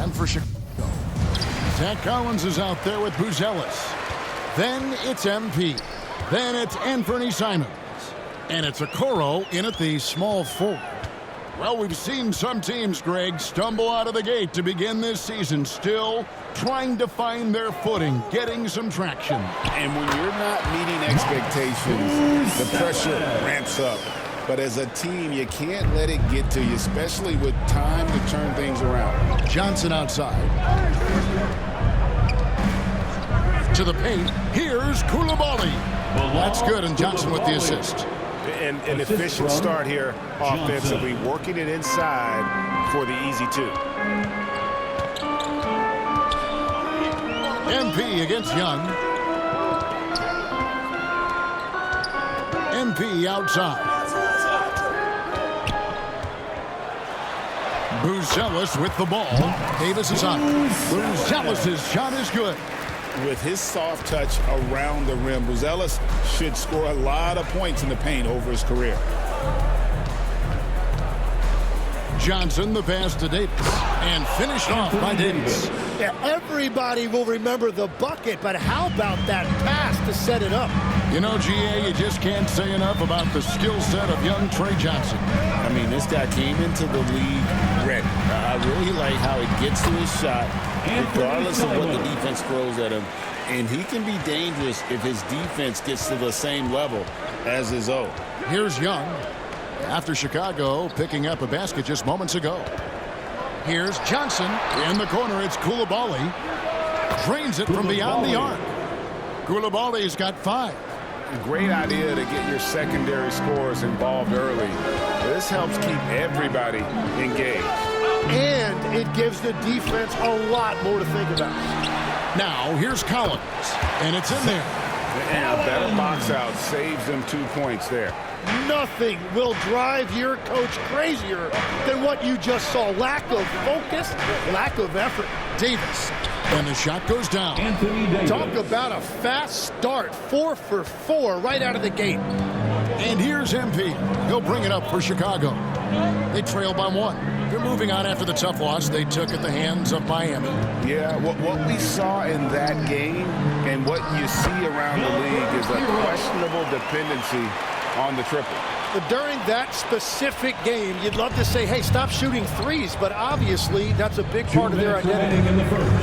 on for Chicago. Zach Collins is out there with Buzelis. Then it's MP. Then it's Anthony Simons. And it's Okoro in at the small forward. Well, we've seen some teams, Greg, stumble out of the gate to begin this season, still trying to find their footing, getting some traction. And when you're not meeting expectations, the pressure ramps up. But as a team, you can't let it get to you, especially with time to turn things around. Johnson outside. To the paint. Here's Koulibaly. That's good, and Johnson with the assist. An efficient start here offensively, working it inside for the easy two. MP against Young. MP outside. Buzelis with the ball. Davis is on. Buzelis' shot is good. With his soft touch around the rim, Buzelis should score a lot of points in the paint over his career. Johnson, the pass to Davis, and finished off by Davis. Yeah, everybody will remember the bucket, but how about that pass to set it up? You know, GA, you just can't say enough about the skill set of young Trey Johnson. I mean, this guy came into the league ready. I really like how he gets to his shot, regardless of what the defense throws at him. And he can be dangerous if his defense gets to the same level as his own. Here's Young. After Chicago picking up a basket just moments ago. Here's Johnson. In the corner, it's Koulibaly. Drains it from beyond the arc. Koulibaly's got 5. Great idea to get your secondary scorers involved early. This helps keep everybody engaged. And it gives the defense a lot more to think about. Now, here's Collins. And it's in there. And a better box out saves them 2 points there. Nothing will drive your coach crazier than what you just saw. Lack of focus, lack of effort. Davis. And the shot goes down. Talk about a fast start. 4 for 4 right out of the gate. And here's MP. He'll bring it up for Chicago. They trail by 1. They're moving on after the tough loss they took at the hands of Miami. Yeah, what we saw in that game and what you see around the league is a questionable dependency on the triple. But during that specific game, you'd love to say, hey, stop shooting threes, but obviously that's a big part of their identity.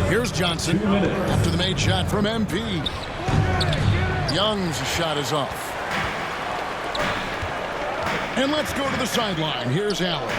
Here's Johnson after the made shot from MP. Young's shot is off. And let's go to the sideline. Here's Allen.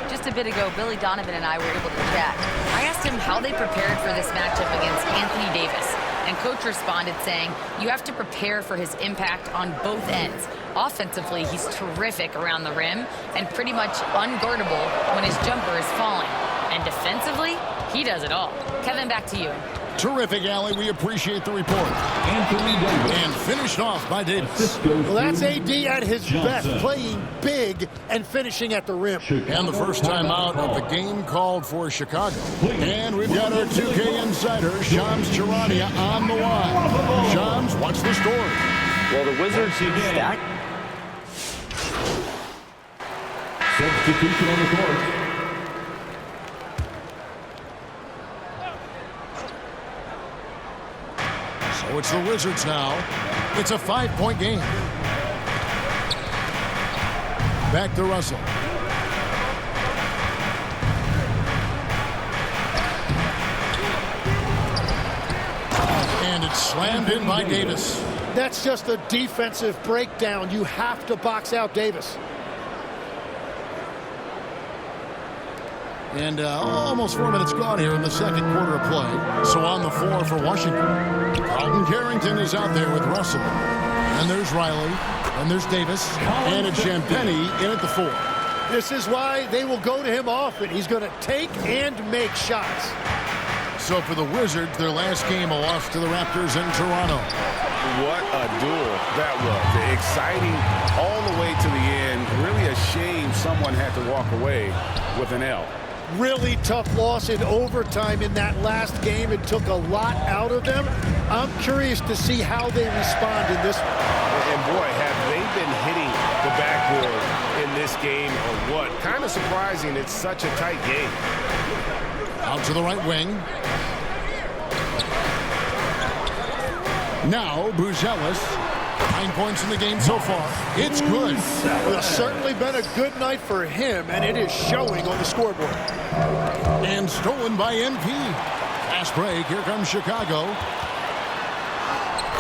Just a bit ago, Billy Donovan and I were able to chat. I asked him how they prepared for this matchup against Anthony Davis. And coach responded saying, you have to prepare for his impact on both ends. Offensively, he's terrific around the rim and pretty much unguardable when his jumper is falling. And defensively, he does it all. Kevin, back to you. Terrific, Allie. We appreciate the report. And finished off by Davis. Well, that's AD at his best, playing big and finishing at the rim. And the first time out of the game called for Chicago. And we've got our 2K insider, Shams Charania, on the line. Shams, what's the story? Well, the Wizards stacked. Substitution on the court. So it's the Wizards now. It's a 5-point game. Back to Russell. And it's slammed in by Davis. That's just a defensive breakdown. You have to box out Davis. And almost 4 minutes gone here in the second quarter of play. So on the floor for Washington. Carlton Carrington is out there with Russell. And there's Riley. And there's Davis. And it's Champagnie in at the 4. This is why they will go to him often. He's going to take and make shots. So for the Wizards, their last game, a loss to the Raptors in Toronto. What a duel that was. Exciting all the way to the end. Really a shame someone had to walk away with an L. Really tough loss in overtime in that last game. It took a lot out of them. I'm curious to see how they respond in this one. And boy, have they been hitting the backboard in this game or what? Kind of surprising it's such a tight game. Out to the right wing. Now, Buzelis. 9 points in the game so far. It's good. It's certainly been a good night for him, and it is showing on the scoreboard. And stolen by MP. Fast break. Here comes Chicago.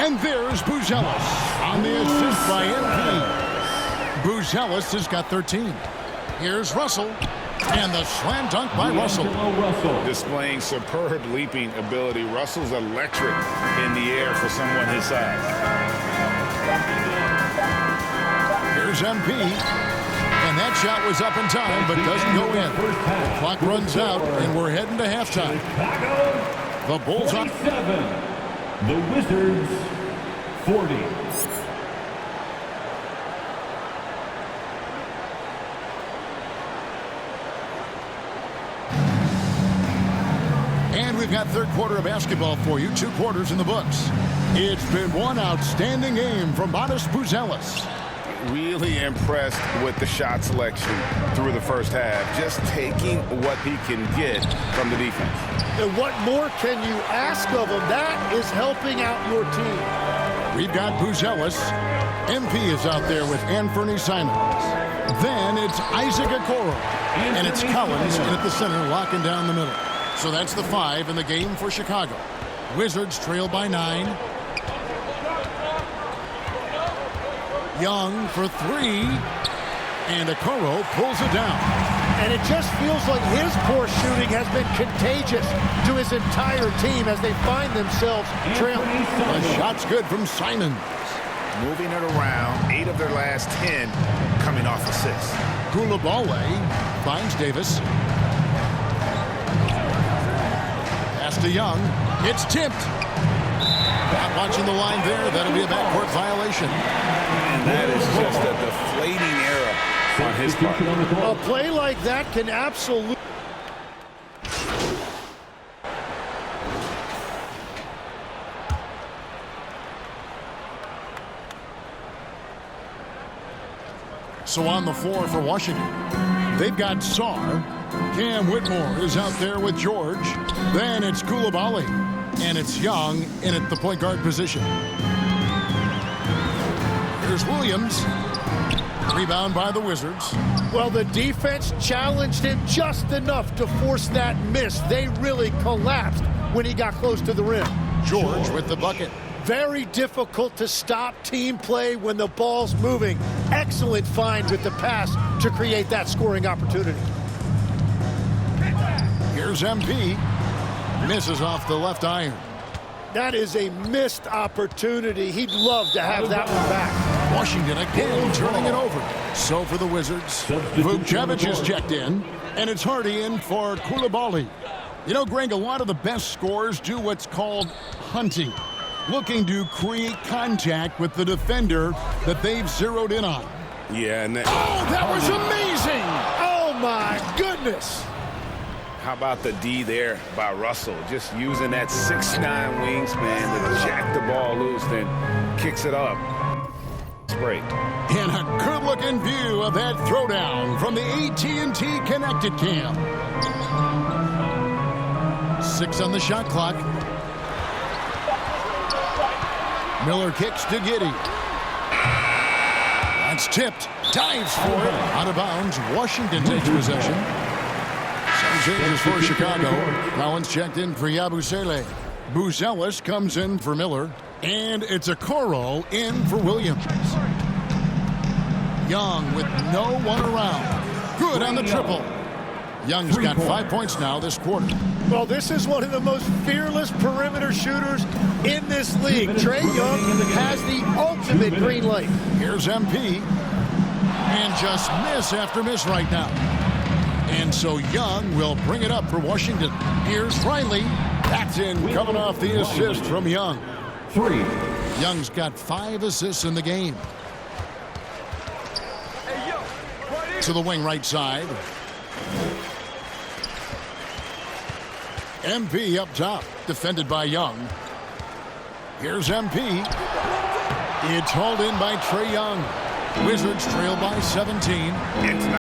And there's Buzelis on the assist by MP. Buzelis has got 13. Here's Russell. And the slam dunk by Russell. Displaying superb leaping ability. Russell's electric in the air for someone his size. Here's MP. And that shot was up in time, but doesn't go in. The clock runs out, and we're heading to halftime. The Bulls on 47. The Wizards 40. And we've got third quarter of basketball for you. 2 quarters in the books. It's been one outstanding game from Matas Buzelis. Really impressed with the shot selection through the first half. Just taking what he can get from the defense. And what more can you ask of him? That is helping out your team. We've got Buzelis. MP is out there with Anthony Simons. Then it's Isaac Okoro. And it's Collins in at the center, locking down the middle. So that's the 5 in the game for Chicago. Wizards trail by 9. Young for 3. And Okoro pulls it down. And it just feels like his poor shooting has been contagious to his entire team as they find themselves trailing. The shot's good from Simons. Moving it around. 8 of their last 10 coming off assists. Koulibaly finds Davis. Pass to Young. It's tipped. Not watching the line there. That'll be a backcourt violation. And that is just a deflating error on his part. A play like that can absolutely... So on the floor for Washington, they've got Sarr. Cam Whitmore is out there with George. Then it's Koulibaly. And it's Young in at the point guard position. Here's Williams. Rebound by the Wizards. Well, the defense challenged him just enough to force that miss. They really collapsed when he got close to the rim. George with the bucket. Very difficult to stop team play when the ball's moving. Excellent find with the pass to create that scoring opportunity. Here's MP. Misses off the left iron. That is a missed opportunity. He'd love to have that one back. Washington again turning it over. So for the Wizards, Vukcevic is checked in, and it's Hardy in for Koulibaly. You know, Greg, a lot of the best scorers do what's called hunting, looking to create contact with the defender that they've zeroed in on. Yeah, and that was amazing! Oh, my goodness! How about the D there by Russell? Just using that 6'9" wingspan to jack the ball loose, then kicks it up. Break. And a good-looking view of that throwdown from the AT&T Connected Cam. 6 on the shot clock. Miller kicks to Giddey. That's tipped. Dives for it. Out of bounds. Washington takes possession. Some changes for Chicago. Collins checked in for Yabusele. Buzelis comes in for Miller. And it's Okoro in for Williams. Young with no one around. Good on the triple. Young's got 5 points now this quarter. Well, this is one of the most fearless perimeter shooters in this league. Trae Young has the ultimate green light. Here's MP. And just miss after miss right now. And so Young will bring it up for Washington. Here's Riley. That's in, coming off the assist from Young. 3. Young's got 5 assists in the game. To the wing right side. MP up top, defended by Young. Here's MP. It's hauled in by Trae Young. Wizards trail by 17. It's